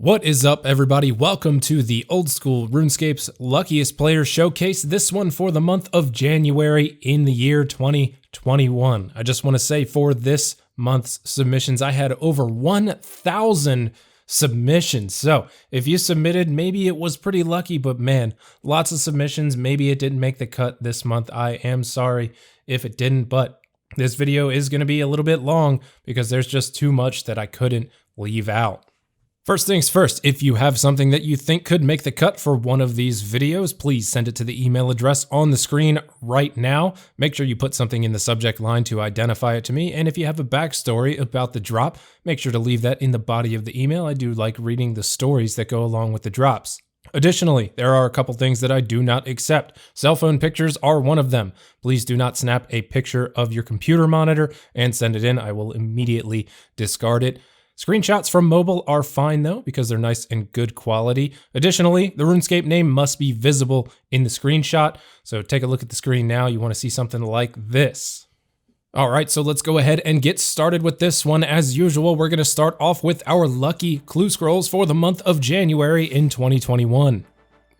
What is up, everybody? Welcome to the Old School RuneScape's Luckiest Player Showcase, this one for the month of January in the year 2021. I just want to say for this month's submissions, I had over 1,000 submissions. So if you submitted, maybe it was pretty lucky, but man, lots of submissions. Maybe it didn't make the cut this month. I am sorry if it didn't, but this video is going to be a little bit long because there's just too much that I couldn't leave out. First things first, if you have something that you think could make the cut for one of these videos, please send it to the email address on the screen right now. Make sure you put something in the subject line to identify it to me. And if you have a backstory about the drop, make sure to leave that in the body of the email. I do like reading the stories that go along with the drops. Additionally, there are a couple things that I do not accept. Cell phone pictures are one of them. Please do not snap a picture of your computer monitor and send it in. I will immediately discard it. Screenshots from mobile are fine though, because they're nice and good quality. Additionally, the RuneScape name must be visible in the screenshot. So take a look at the screen now. You want to see something like this. All right, so let's go ahead and get started with this one. As usual, we're going to start off with our lucky clue scrolls for the month of January in 2021.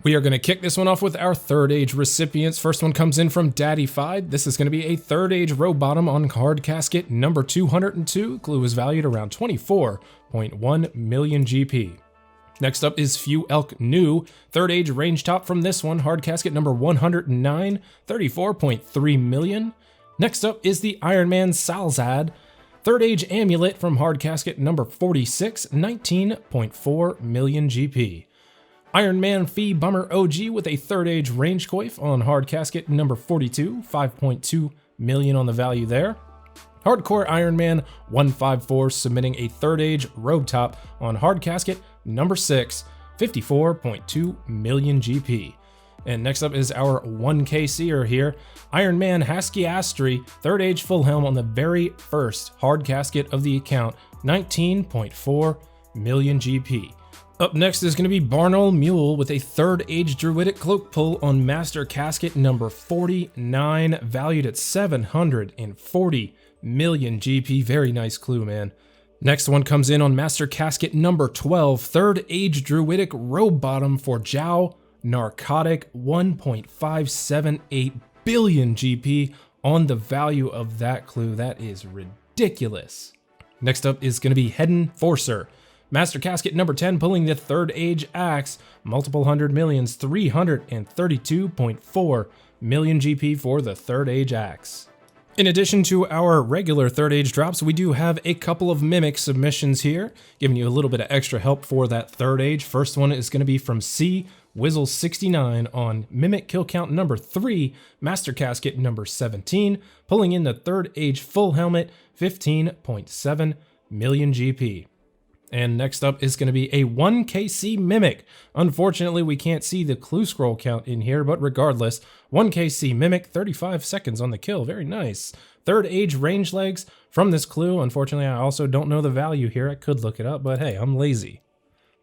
We are going to kick this one off with our third age recipients. First one comes in from Daddyfied. This is going to be a third age row bottom on hard casket number 202. Clue is valued around 24.1 million GP. Next up is Few Elk New. Third age range top from this one, hard casket number 109, 34.3 million. Next up is the Iron Man Salzad. Third age amulet from hard casket number 46, 19.4 million GP. Iron Man Fee Bummer OG with a third age range coif on hard casket number 42, 5.2 million on the value there. Hardcore Iron Man 154 submitting a third age robe top on hard casket number 6, 54.2 million GP. And next up is our 1K seer here, Iron Man Haskiastri, third age full helm on the very first hard casket of the account, 19.4 million GP. Up next is going to be Barnol Mule with a third age druidic cloak pull on master casket number 49, valued at 740 million GP. Very nice clue, man. Next one comes in on master casket number 12, third age druidic robe bottom for Zhao Narcotic, 1.578 billion GP on the value of that clue. That is ridiculous. Next up is going to be Hedden Forcer. Master casket number 10 pulling the third age axe, multiple hundred millions, 332.4 million GP for the third age axe. In addition to our regular third age drops, we do have a couple of mimic submissions here, giving you a little bit of extra help for that third age. First one is going to be from C Wizzle 69 on mimic kill count number 3, master casket number 17, pulling in the third age full helmet, 15.7 million GP. And next up is going to be a 1KC Mimic. Unfortunately, we can't see the clue scroll count in here, but regardless, 1KC Mimic, 35 seconds on the kill. Very nice. Third age range legs from this clue. Unfortunately, I also don't know the value here. I could look it up, but hey, I'm lazy.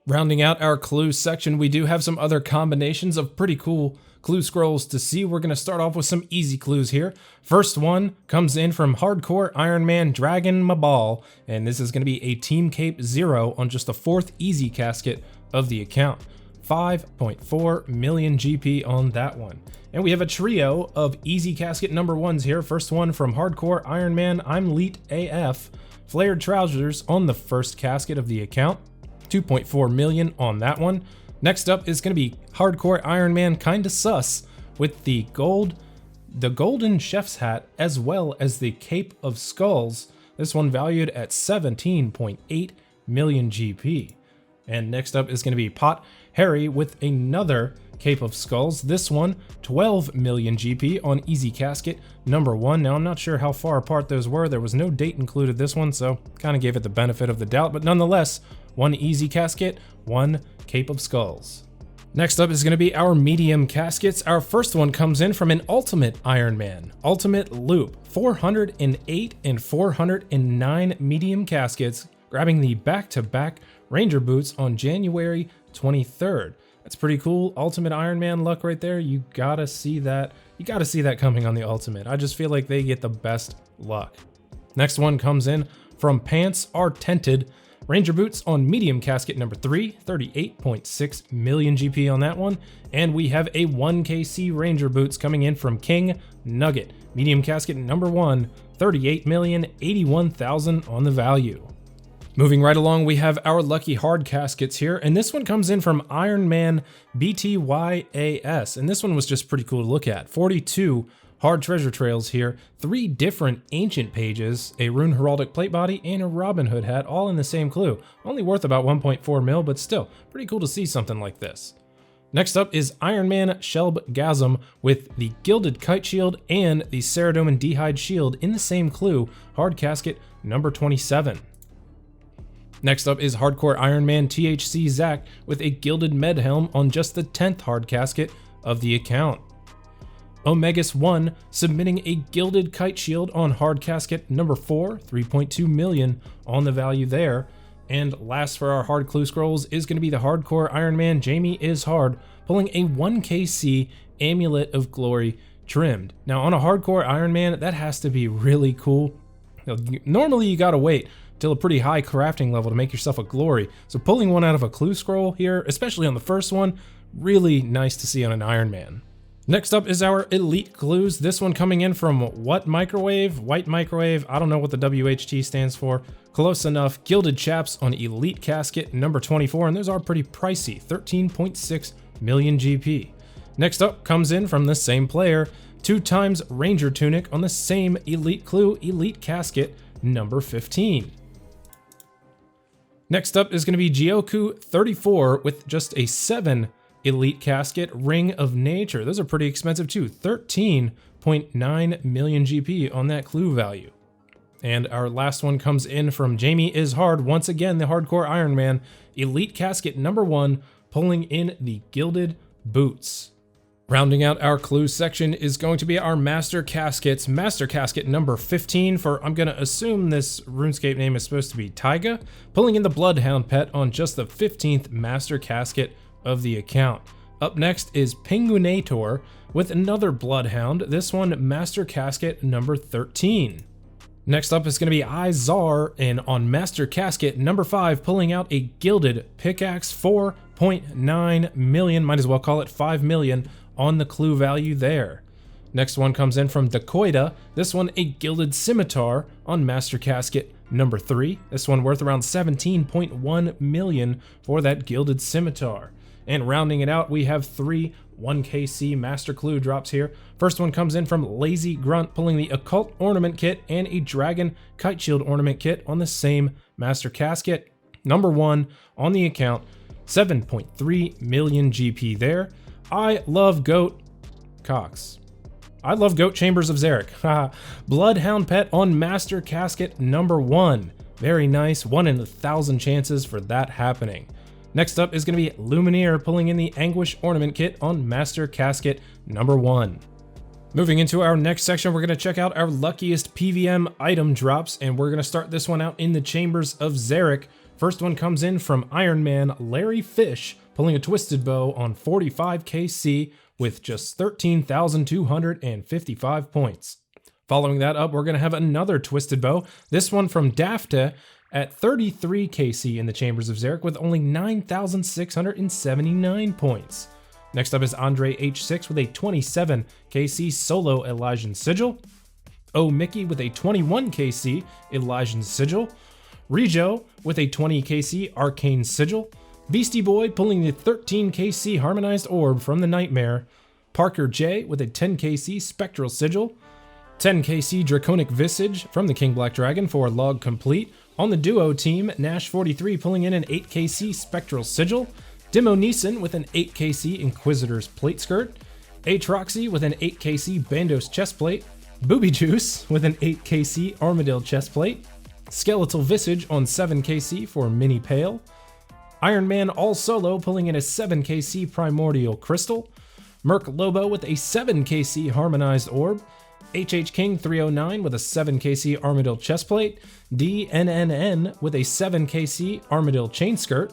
Rounding out our clue section, we do have some other combinations of pretty cool clue scrolls to see. We're going to start off with some easy clues here. First one comes in from Hardcore Iron Man Dragon Mabal, and this is going to be a Team Cape 0 on just the fourth easy casket of the account. 5.4 million GP on that one. And we have a trio of easy casket number 1s here. First one from Hardcore Iron Man I'm Leet AF, flared trousers on the first casket of the account. 2.4 million on that one. Next up is going to be Hardcore Iron Man Kinda Sus with the golden chef's hat as well as the Cape of Skulls. This one valued at 17.8 million GP. And next up is going to be Pot Harry with another Cape of Skulls. This one 12 million GP on easy casket number 1. Now I'm not sure how far apart those were. There was no date included this one, so kind of gave it the benefit of the doubt, but nonetheless, one easy casket, one Cape of Skulls. Next up is going to be our medium caskets. Our first one comes in from an Ultimate Iron Man, Ultimate Loop, 408 and 409 medium caskets, grabbing the back-to-back Ranger boots on January 23rd. That's pretty cool. Ultimate Iron Man luck right there. You gotta see that. You gotta see that coming on the Ultimate. I just feel like they get the best luck. Next one comes in from Pants Are Tented, Ranger Boots on medium casket number 3, 38.6 million GP on that one. And we have a 1KC Ranger Boots coming in from King Nugget. Medium casket number 1, 38,081,000 on the value. Moving right along, we have our lucky hard caskets here, and this one comes in from Iron Man BTYAS, and this one was just pretty cool to look at. 42 hard treasure trails here, 3 different ancient pages, a rune heraldic plate body, and a Robin Hood hat, all in the same clue. Only worth about 1.4 mil, but still, pretty cool to see something like this. Next up is Iron Man Shelbgasm with the Gilded Kite Shield and the Ceradomin D'hide Shield in the same clue, hard casket number 27. Next up is Hardcore Iron Man THC Zack with a Gilded Med Helm on just the 10th hard casket of the account. Omegas 1 submitting a Gilded Kite Shield on hard casket number 4, 3.2 million on the value there. And last for our hard clue scrolls is going to be the Hardcore Iron Man Jamie Is Hard pulling a 1KC Amulet of Glory trimmed. Now on a Hardcore Iron Man, that has to be really cool. Normally you gotta wait till a pretty high crafting level to make yourself a glory. So pulling one out of a clue scroll here, especially on the first one, really nice to see on an Iron Man. Next up is our Elite Clues. This one coming in from What Microwave? White Microwave. I don't know what the WHT stands for. Close enough. Gilded Chaps on Elite Casket number 24, and those are pretty pricey, 13.6 million GP. Next up comes in from the same player, 2 times Ranger Tunic on the same Elite Clue, Elite Casket number 15. Next up is going to be Gioku 34 with just a 7 Elite Casket Ring of Nature. Those are pretty expensive too, 13.9 million GP on that clue value. And our last one comes in from Jamie Is Hard, once again the Hardcore Iron Man, Elite Casket number 1, pulling in the Gilded Boots. Rounding out our clue section is going to be our Master Caskets. Master Casket number 15 for, I'm going to assume this RuneScape name is supposed to be Taiga, pulling in the Bloodhound pet on just the 15th Master Casket of the account. Up next is Penguinator with another Bloodhound, this one Master Casket number 13. Next up is going to be Izar, and on Master Casket number 5, pulling out a Gilded Pickaxe, 4.9 million, might as well call it 5 million on the clue value there. Next one comes in from Dakoida, this one a Gilded Scimitar on Master Casket number 3, this one worth around 17.1 million for that Gilded Scimitar. And rounding it out, we have 3 1KC Master Clue drops here. First one comes in from Lazy Grunt, pulling the Occult Ornament Kit and a Dragon Kite Shield Ornament Kit on the same Master Casket. Number 1 on the account, 7.3 million GP there. I love Goat Cox. I love Goat Chambers of Xeric. Bloodhound pet on Master Casket number 1. Very nice, 1 in 1,000 chances for that happening. Next up is going to be Lumineer pulling in the Anguish Ornament Kit on Master Casket number 1. Moving into our next section, we're going to check out our luckiest PvM item drops, and we're going to start this one out in the Chambers of Xeric. First one comes in from Iron Man Larry Fish, pulling a Twisted Bow on 45KC with just 13,255 points. Following that up, we're going to have another Twisted Bow, this one from Dafta, at 33KC in the Chambers of Xeric with only 9,679 points. Next up is Andre H6 with a 27KC Solo Elysian Sigil. O Mickey with a 21KC Elysian Sigil. Rijo with a 20KC Arcane Sigil. Beastie Boy pulling the 13KC Harmonized Orb from the Nightmare. Parker J with a 10KC Spectral Sigil. 10KC Draconic Visage from the King Black Dragon for Log Complete. On the duo team, Nash43 pulling in an 8KC Spectral Sigil, Demo Neeson with an 8KC Inquisitor's Plate Skirt, Atroxy with an 8KC Bandos Chestplate, Booby Juice with an 8KC Armadale Chestplate, Skeletal Visage on 7KC for Mini Pale, Iron Man All Solo pulling in a 7KC Primordial Crystal, Merc Lobo with a 7KC Harmonized Orb, HH King 309 with a 7KC Armadale Chestplate, DNNN with a 7KC Armadale Chain Skirt,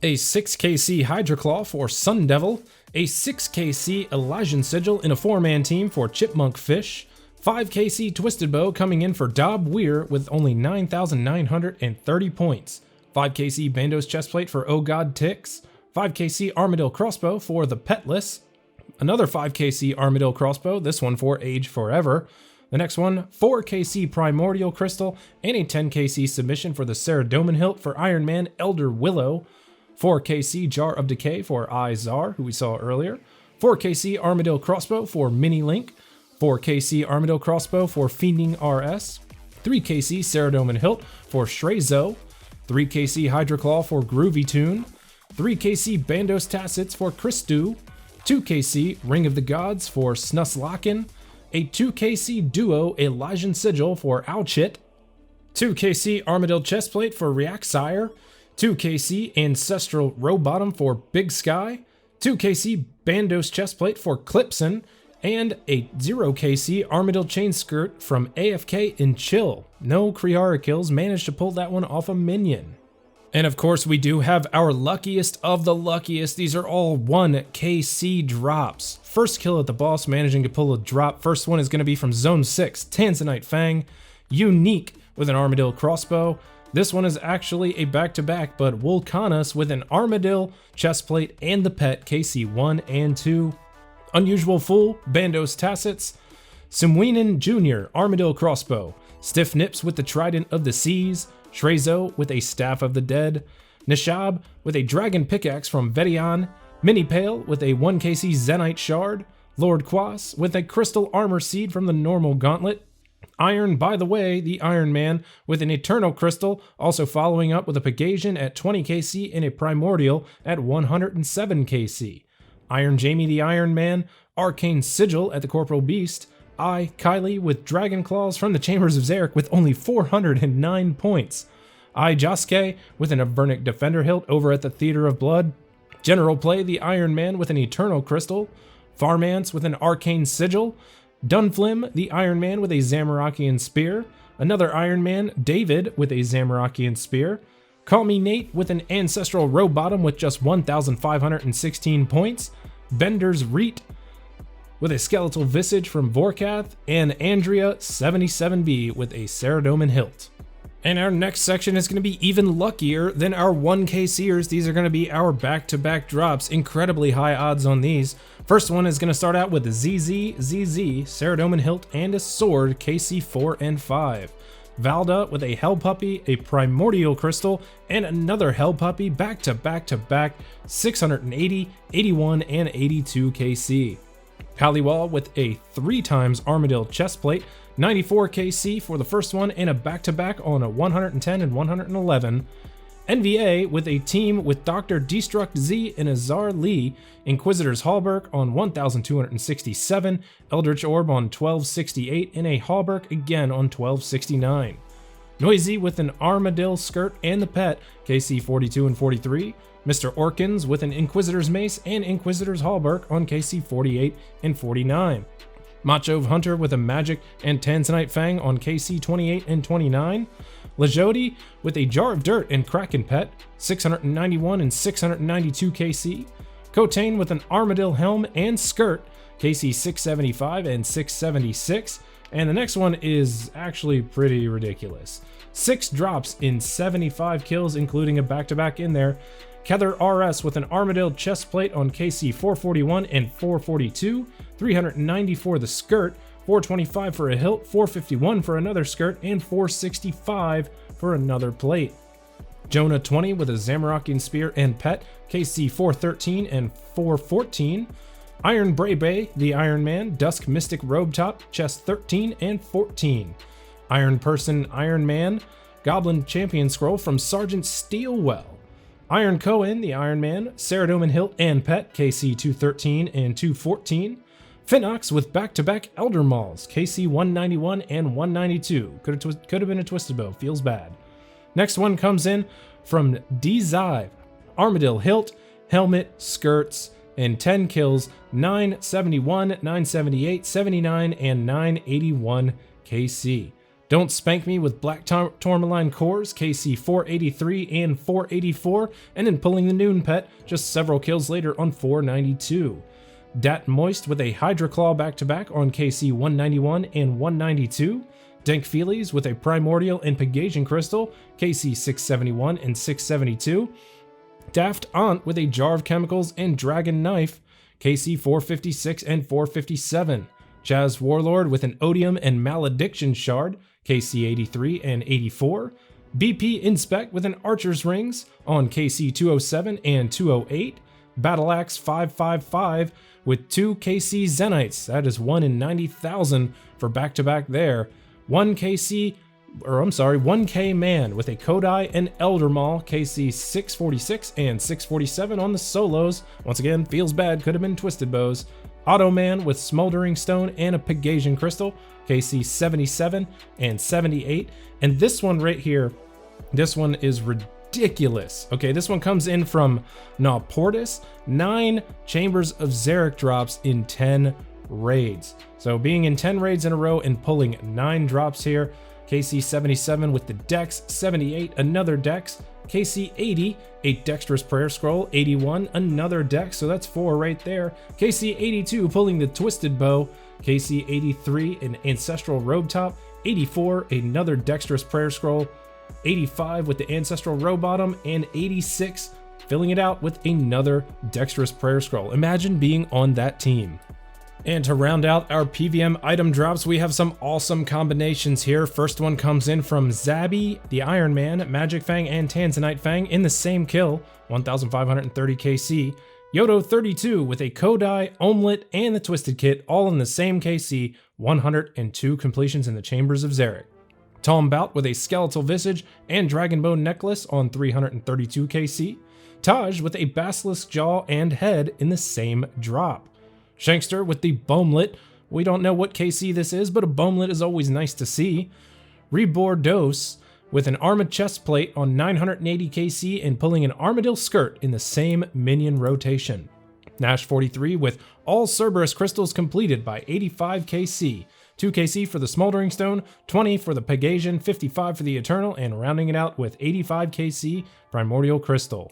a 6KC Hydra Claw for Sun Devil, a 6KC Elysian Sigil in a 4-man team for Chipmunk Fish, 5KC Twisted Bow coming in for Dob Weir with only 9,930 points, 5kc Bandos chestplate for Oh God Ticks, 5kc Armadillo crossbow for the Petless, another 5kc Armadillo crossbow, this one for Age Forever. The next one, 4kc Primordial Crystal, and a 10kc submission for the Ceradomin hilt for Iron Man Elder Willow, 4kc Jar of Decay for Izar, who we saw earlier, 4kc Armadillo crossbow for Mini Link, 4kc Armadillo crossbow for Fiending RS, 3kc Ceradomin hilt for Shrezo, 3kc Hydra Claw for Groovy Tune, 3kc Bandos Tassets for Christu, 2kc Ring of the Gods for Snuslaken, a 2kc Duo Elysian Sigil for Owchit, 2kc Armadillo chestplate for Reaxire, 2kc Ancestral Row Bottom for Big Sky, 2kc Bandos chestplate for Clipson, and a 0kc Armadillo chain skirt from AFK and Chill. No Kriara kills, managed to pull that one off a minion. And of course we do have our luckiest of the luckiest. These are all 1kc drops. First kill at the boss, managing to pull a drop. First one is going to be from Zone 6, Tanzanite Fang, unique with an Armadillo crossbow. This one is actually a back-to-back, but Vulcanus with an Armadillo chestplate and the pet KC1 and 2. Unusual Fool, Bandos Tassets, Simweenan Jr., Armadillo crossbow, Stiff Nips with the Trident of the Seas, Shrezo with a Staff of the Dead, Nishab with a Dragon Pickaxe from Vedion, Mini Pale with a 1kc Zenite Shard, Lord Quas with a Crystal Armor Seed from the normal Gauntlet, Iron, by the way, the Iron Man with an Eternal Crystal, also following up with a Pegasian at 20kc and a Primordial at 107kc. Iron Jamie the Iron Man, Arcane Sigil at the Corporal Beast, Kylie with Dragon Claws from the Chambers of Zarek with only 409 points, Josuke with an Avernic Defender hilt over at the Theater of Blood, General Play the Iron Man with an Eternal Crystal, Farmance with an Arcane Sigil, Dunflim the Iron Man with a Zamorakian Spear, another Iron Man, David with a Zamorakian Spear, Call Me Nate with an Ancestral Row Bottom with just 1,516 points, Bender's Reet with a Skeletal Visage from Vorkath, and Andrea 77B with a Ceradomin hilt. And our next section is going to be even luckier than our 1kcers. These are going to be our back-to-back drops, incredibly high odds on these. First one is going to start out with ZZ, Ceradomin hilt, and a sword, KC4 and 5. Valda with a Hell Puppy, a Primordial Crystal, and another Hell Puppy back to back 680, 81, and 82 KC. Paliwal with a 3x Armadillo chestplate, 94 KC for the first one, and a back-to-back on a 110 and 111. NVA with a team with Dr. Destruct Z and Azar Lee, Inquisitor's Hallberg on 1267, Eldritch Orb on 1268, and a Hallberg again on 1269. Noisy with an Armadillo skirt and the pet, KC 42 and 43. Mr. Orkins with an Inquisitor's Mace and Inquisitor's Hallberg on KC 48 and 49. Macho Hunter with a Magic and Tanzanite Fang on KC 28 and 29. Lajodi with a Jar of Dirt and Kraken Pet, 691 and 692 KC. Cotain with an Armadillo Helm and Skirt, KC 675 and 676. And the next one is actually pretty ridiculous. 6 drops in 75 kills, including a back-to-back in there. Kether RS with an Armadillo chestplate on KC 441 and 442, 390 for the skirt, 425 for a hilt, 451 for another skirt, and 465 for another plate. Jonah 20 with a Zamorakian Spear and Pet, KC 413 and 414. Iron Brebe, the Iron Man, Dusk Mystic Robe Top, chest 13 and 14. Iron Person, Iron Man, Goblin Champion Scroll from Sergeant Steelwell. Iron Cohen, the Iron Man, Ceradomin hilt and Pet, KC 213 and 214. Finox with back-to-back Elder Mauls, KC 191 and 192. Could have been a Twisted Bow, feels bad. Next one comes in from D-Zive. Armadillo hilt, helmet, skirts, and 10 kills, 971, 978, 79, and 981 KC. Don't Spank Me with Black Tourmaline Cores, KC 483 and 484, and then pulling the Noon Pet just several kills later on 492. Dat Moist with a Hydra Claw back-to-back on KC 191 and 192. Dankfeelies with a Primordial and Pegasian Crystal, KC 671 and 672. Daft Aunt with a Jar of Chemicals and Dragon Knife, KC 456 and 457. Chaz Warlord with an Odium and Malediction Shard, KC 83 and 84. BP Inspect with an Archer's Rings on KC 207 and 208. Battle Axe 555 with 2 KC Zenites, that is 1 in 90,000 for back-to-back there. 1K Man with a Kodai and Elder Maul, KC 646 and 647 on the solos. Once again, feels bad, could have been Twisted Bows. Automan with Smoldering Stone and a Pegasian Crystal, KC 77 and 78. And this one right here, this one is ridiculous. Okay, this one comes in from Nauportis, 9 Chambers of Xeric drops in 10 raids. So being in 10 raids in a row and pulling 9 drops here. KC 77 with the Dex, 78 another Dex, KC 80 a Dexterous Prayer Scroll, 81 another Dex, so that's 4 right there. KC 82 pulling the Twisted Bow, KC 83 an Ancestral Robe Top, 84 another Dexterous Prayer Scroll, 85 with the Ancestral Robe Bottom, and 86 filling it out with another Dexterous Prayer Scroll. Imagine being on that team. And to round out our PvM item drops, we have some awesome combinations here. First one comes in from Zabby, the Iron Man, Magic Fang, and Tanzanite Fang in the same kill, 1,530 KC. Yodo 32 with a Kodai, Omelet, and the Twisted Kit, all in the same KC, 102 completions in the Chambers of Xeric. Tom Bout with a Skeletal Visage and Dragonbone Necklace on 332 KC. Taj with a Basilisk Jaw and Head in the same drop. Shankster with the Bomelet. We don't know what KC this is, but a Bomelet is always nice to see. Rebordos with an Armored Chestplate on 980 KC and pulling an Armadillo Skirt in the same minion rotation. Nash 43 with all Cerberus crystals completed by 85 KC. 2 KC for the Smoldering Stone, 20 for the Pegasian, 55 for the Eternal, and rounding it out with 85 KC Primordial Crystal.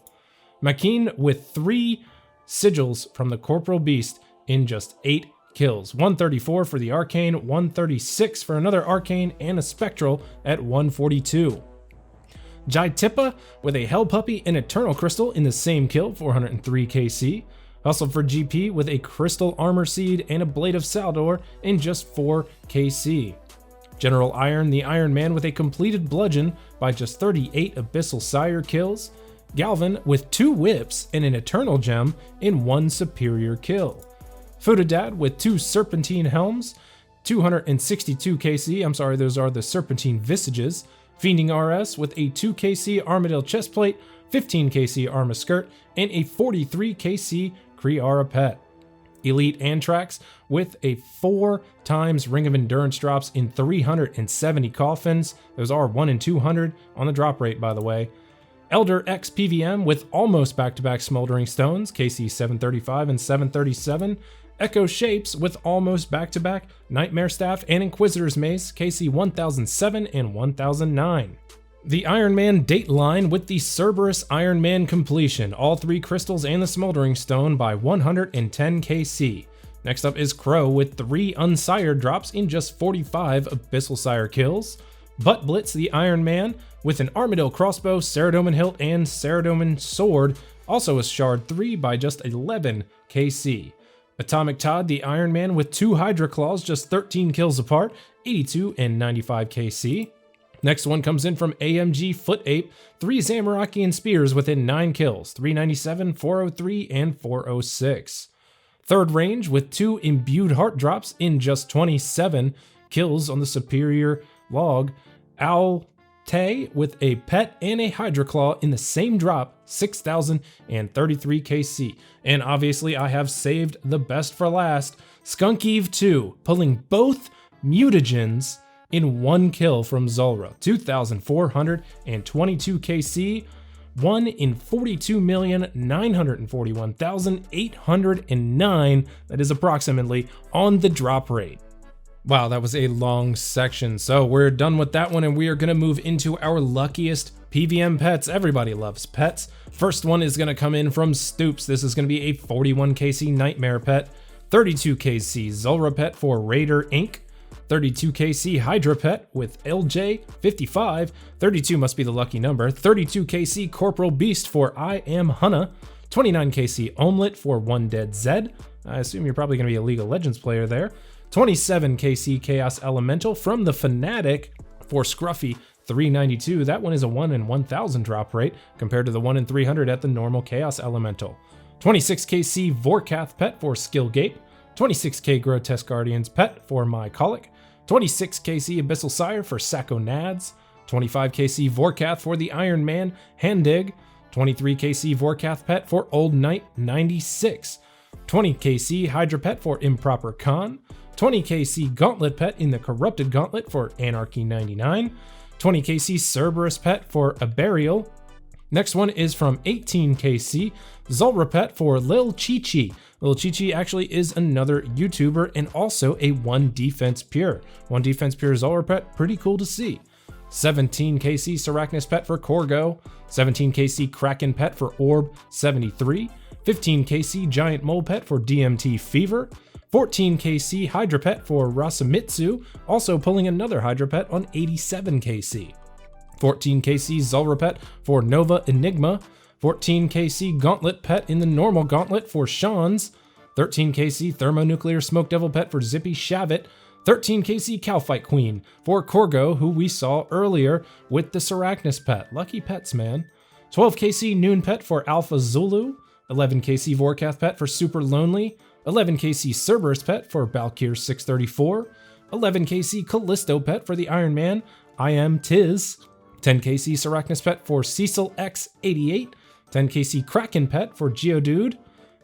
Makeen with 3 sigils from the Corporal Beast in just 8 kills. 134 for the Arcane, 136 for another Arcane, and a Spectral at 142. Jaitippa with a Hell Puppy and Eternal Crystal in the same kill, 403 KC. Hustle for GP with a Crystal Armor Seed and a Blade of Saldor in just 4 KC. General Iron, the Iron Man with a completed Bludgeon by just 38 Abyssal Sire kills. Galvin with 2 Whips and an Eternal Gem in 1 superior kill. Futadad with 2 Serpentine Helms, 262 KC, those are the Serpentine Visages. Fiending RS with a 2 KC Armadillo Chestplate, 15 KC Arma Skirt, and a 43 KC Kriara Pet. Elite Antrax with a 4 times Ring of Endurance drops in 370 coffins. Those are 1 in 200 on the drop rate, by the way. Elder X PvM with almost back-to-back Smoldering Stones, KC 735 and 737. Echo Shapes with almost back-to-back Nightmare Staff and Inquisitor's Mace, KC 1007 and 1009. The Iron Man Dateline with the Cerberus Iron Man completion, all 3 crystals and the Smoldering Stone by 110 KC. Next up is Crow with 3 Unsired drops in just 45 Abyssal Sire kills. Butt Blitz the Iron Man with an Armadillo Crossbow, Ceradoman Hilt, and Ceradoman Sword, also a Shard 3 by just 11 KC. Atomic Todd the Iron Man with 2 Hydra Claws, just 13 kills apart, 82 and 95 KC. Next one comes in from AMG Foot Ape, 3 Zamorakian Spears within 9 kills, 397, 403, and 406. Third Range with 2 Imbued Heart Drops in just 27 kills on the Superior Log. Owl Tay with a Pet and a Hydra Claw in the same drop, 6,033 KC. And obviously I have saved the best for last, Skunk Eve 2, pulling both mutagens in 1 kill from Zulrah, 2,422 KC, 1 in 42,941,809, that is approximately, on the drop rate. Wow, that was a long section. So we're done with that one and we are gonna move into our luckiest PvM pets. Everybody loves pets. First one is gonna come in from Stoops. This is gonna be a 41 KC Nightmare pet, 32 KC Zulrah pet for Raider Inc., 32 KC Hydra Pet with LJ55. 32 must be the lucky number. 32 KC Corporal Beast for I Am Hunna. 29 KC Omelet for One Dead Zed. I assume you're probably going to be a League of Legends player there. 27 KC Chaos Elemental from the Fnatic for Scruffy 392. That one is a 1 in 1000 drop rate compared to the 1 in 300 at the normal Chaos Elemental. 26 KC Vorkath Pet for Skillgate. 26k Grotesque Guardians Pet for My Colic. 26 KC Abyssal Sire for Sacco Nads. 25 KC Vorkath for the Iron Man Handig. 23 KC Vorkath Pet for Old Knight 96. 20 KC Hydra Pet for Improper Khan. 20 KC Gauntlet Pet in the Corrupted Gauntlet for Anarchy 99. 20 KC Cerberus Pet for A Burial. Next one is from 18 KC Zulrah Pet for Lil Chi-Chi. Lil Chi-Chi actually is another YouTuber and also a 1 Defense Pure. 1 Defense Pure Zulrah Pet, pretty cool to see. 17 KC Sarachnis Pet for Corgo. 17 KC Kraken Pet for Orb 73. 15 KC Giant Mole Pet for DMT Fever. 14 KC Hydra Pet for Rasamitsu, also pulling another Hydra Pet on 87 KC. 14 KC Zulrah Pet for Nova Enigma. 14 KC Gauntlet Pet in the normal Gauntlet for Sean's. 13 KC Thermonuclear Smoke Devil Pet for Zippy Shavit. 13 KC Cowfight Queen for Corgo, who we saw earlier with the Sarachnis Pet. Lucky pets, man. 12 KC Noon Pet for Alpha Zulu. 11 KC Vorkath Pet for Super Lonely. 11 KC Cerberus Pet for Balkyr 634. 11 KC Callisto Pet for the Iron Man I Am Tiz. 10 KC Sarachnis Pet for Cecil X88. 10 KC Kraken Pet for Geodude.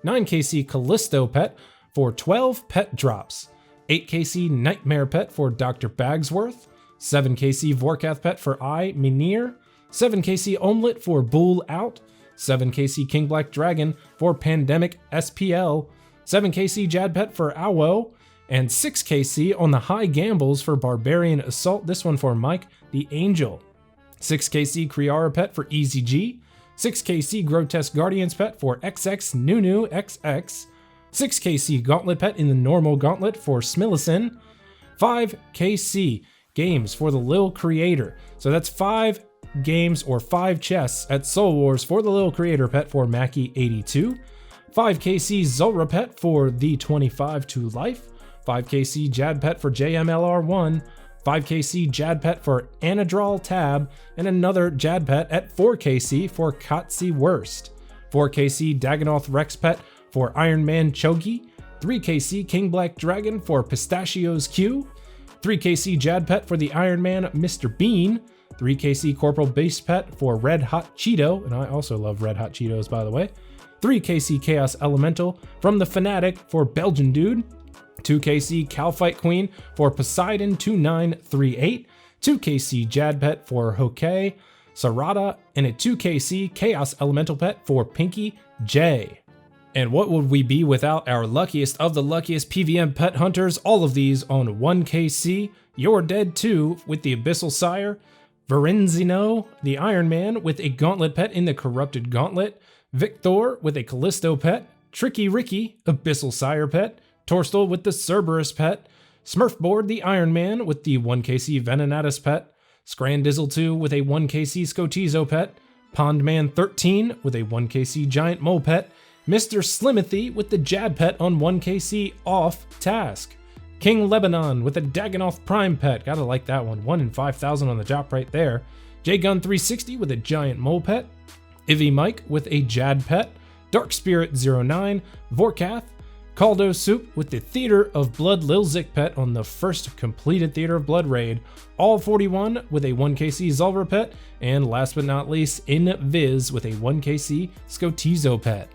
9 KC Callisto Pet for 12 Pet Drops. 8 KC Nightmare Pet for Dr. Bagsworth. 7 KC Vorkath Pet for I Minir. 7 KC Omelet for Bull Out. 7 KC King Black Dragon for Pandemic SPL. 7 KC Jad Pet for Awo. And 6 KC on the high gambles for Barbarian Assault, this one for Mike the Angel. 6 KC Kriara Pet for Easy G. 6 KC Grotesque Guardians Pet for XX Nunu XX. 6 KC Gauntlet Pet in the normal Gauntlet for Smillicin. 5 KC Games for the Lil Creator. So that's 5 games or 5 chests at Soul Wars for the Lil Creator Pet for Mackie82. 5 KC Zulrah Pet for the 25 to Life. 5 KC Jad Pet for JMLR1. 5 KC Jad Pet for Anadrol Tab, and another Jad Pet at 4 KC for Kotzi Worst. 4 KC Dagonoth Rex Pet for Iron Man Chogi. 3 KC King Black Dragon for Pistachios Q. 3 KC Jad Pet for the Iron Man Mr. Bean. 3 KC Corporal Beast Pet for Red Hot Cheeto, and I also love Red Hot Cheetos, by the way. 3 KC Chaos Elemental from the Fnatic for Belgian Dude. 2 KC Cowfight Queen for Poseidon 2938. 2 KC Jad Pet for Hokey Sarada, and a 2 KC Chaos Elemental Pet for Pinky J. And what would we be without our luckiest of the luckiest PvM pet hunters? All of these on 1 KC. You're Dead 2 with the Abyssal Sire. Verenzino, the Iron Man, with a Gauntlet Pet in the Corrupted Gauntlet. Victor with a Callisto Pet. Tricky Ricky, Abyssal Sire Pet. Torstal with the Cerberus Pet. Smurfboard, the Iron Man, with the 1 KC Venenatus Pet. Scrandizzle 2 with a 1 KC Scotizo Pet. Pondman 13 with a 1 KC Giant Mole Pet. Mr. Slimothy with the Jad Pet on 1 KC off task. King Lebanon with a Dagonoth Prime Pet. Gotta like that one. 1 in 5,000 on the drop right there. J-Gun 360 with a Giant Mole Pet. Ivy Mike with a Jad Pet. Dark Spirit 09. Vorkath. Caldo Soup with the Theater of Blood Lil Zik Pet on the first completed Theater of Blood raid. All 41 with a 1 KC Zulrah Pet. And last but not least, Inviz with a 1 KC Scotizo Pet.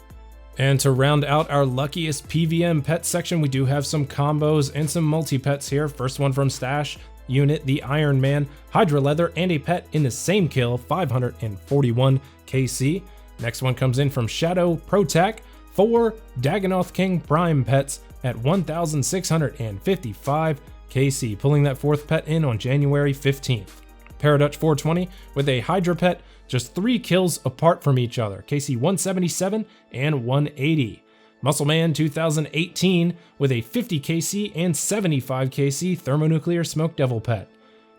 And to round out our luckiest PvM pet section, we do have some combos and some multi-pets here. First one from Stash Unit, the Iron Man, Hydra Leather, and a pet in the same kill, 541 KC. Next one comes in from Shadow Protac, 4 Dagonoth King Prime pets at 1,655 KC, pulling that 4th pet in on January 15th. Paradutch 420 with a Hydra pet, just 3 kills apart from each other, KC 177 and 180. Muscle Man 2018 with a 50 KC and 75 KC thermonuclear smoke devil pet.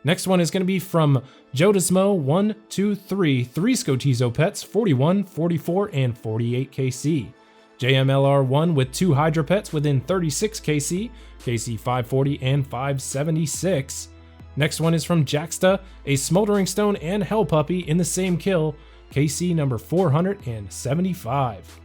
Next one is going to be from Jodasmo123 3 Scotizo pets 41, 44, and 48 KC. JMLR1 with 2 Hydra pets within 36 KC, KC 540 and 576. Next one is from Jaxta, a Smoldering Stone and Hell Puppy in the same kill, KC number 475.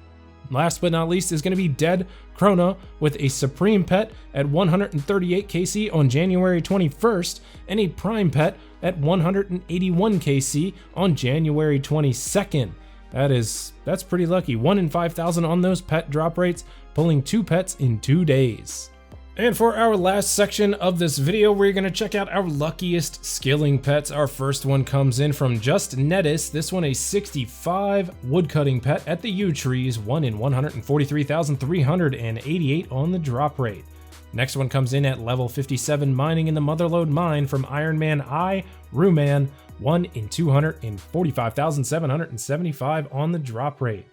Last but not least is going to be Dead Krona with a Supreme pet at 138 KC on January 21st and a Prime pet at 181 KC on January 22nd. That's pretty lucky. 1 in 5,000 on those pet drop rates, pulling 2 pets in 2 days. And for our last section of this video, we're going to check out our luckiest skilling pets. Our first one comes in from Just Netis. This one a 65 woodcutting pet at the yew trees, 1 in 143,388 on the drop rate. Next one comes in at level 57 mining in the Motherlode mine from Iron Man I Ruman, 1 in 245,775 on the drop rate.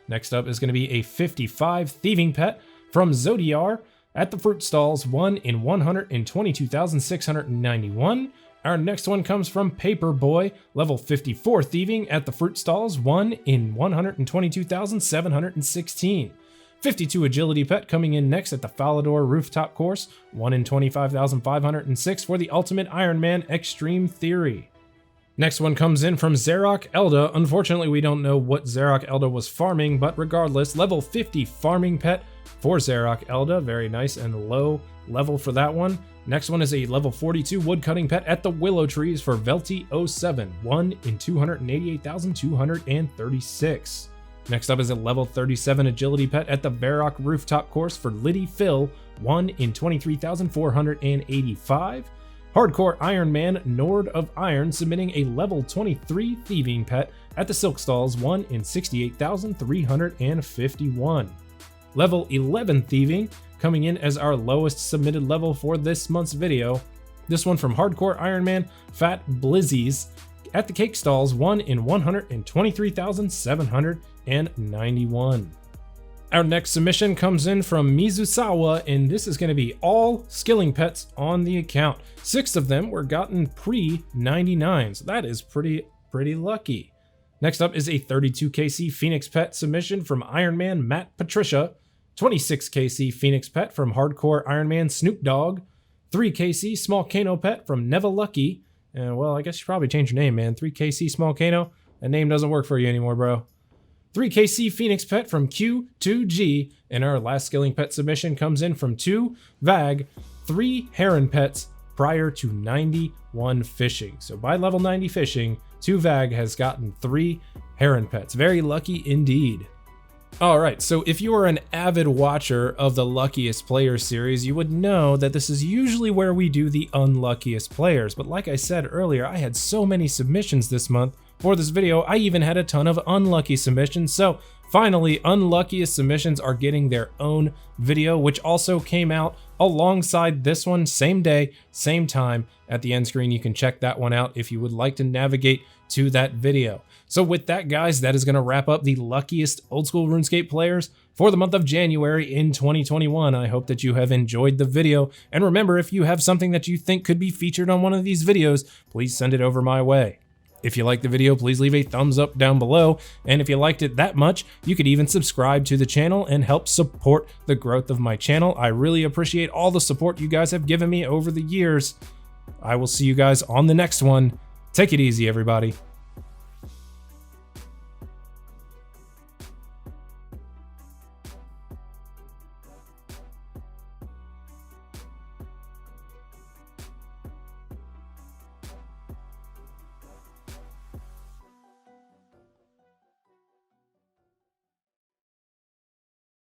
Next up is going to be a 55 thieving pet from Zodiar at the fruit stalls, 1 in 122,691. Our next one comes from Paperboy, level 54 thieving at the fruit stalls, 1 in 122,716. 52 agility pet coming in next at the Falador rooftop course, 1 in 25,506 for the Ultimate Iron Man Extreme Theory. Next one comes in from Xerok Elda. Unfortunately, we don't know what Xerok Elda was farming, but regardless, level 50 farming pet for Xerok Elda. Very nice and low level for that one. Next one is a level 42 woodcutting pet at the Willow Trees for Velty07, 1 in 288,236. Next up is a level 37 agility pet at the Varrock rooftop course for Liddy Phil, 1 in 23,485. Hardcore Iron Man Nord of Iron submitting a level 23 thieving pet at the Silk Stalls, 1 in 68,351. Level 11 thieving coming in as our lowest submitted level for this month's video. This one from Hardcore Iron Man Fat Blizzies at the Cake Stalls, 1 in 123,791. Our next submission comes in from Mizusawa, and this is going to be all skilling pets on the account. 6 of them were gotten pre-99, so that is pretty lucky. Next up is a 32 KC Phoenix pet submission from Iron Man Matt Patricia, 26 KC Phoenix pet from Hardcore Iron Man Snoop Dogg, 3 KC Small Kano pet from Neva Lucky, and well, I guess you probably changed your name, man. 3 KC Small Kano, that name doesn't work for you anymore, bro. 3 KC Phoenix pet from Q2G, and our last skilling pet submission comes in from 2 Vag, 3 Heron pets prior to 91 fishing. So by level 90 fishing, 2 Vag has gotten 3 Heron pets. Very lucky indeed. Alright, so if you are an avid watcher of the Luckiest Players series, you would know that this is usually where we do the unluckiest players. But like I said earlier, I had so many submissions this month. For this video, I even had a ton of unlucky submissions, so finally, unluckiest submissions are getting their own video, which also came out alongside this one, same day, same time. At the end screen, you can check that one out if you would like to navigate to that video. So with that, guys, that is going to wrap up the luckiest old school RuneScape players for the month of January in 2021. I hope that you have enjoyed the video, and remember, if you have something that you think could be featured on one of these videos, please send it over my way. If you liked the video, please leave a thumbs up down below, and if you liked it that much, you could even subscribe to the channel and help support the growth of my channel. I really appreciate all the support you guys have given me over the years. I will see you guys on the next one. Take it easy, everybody.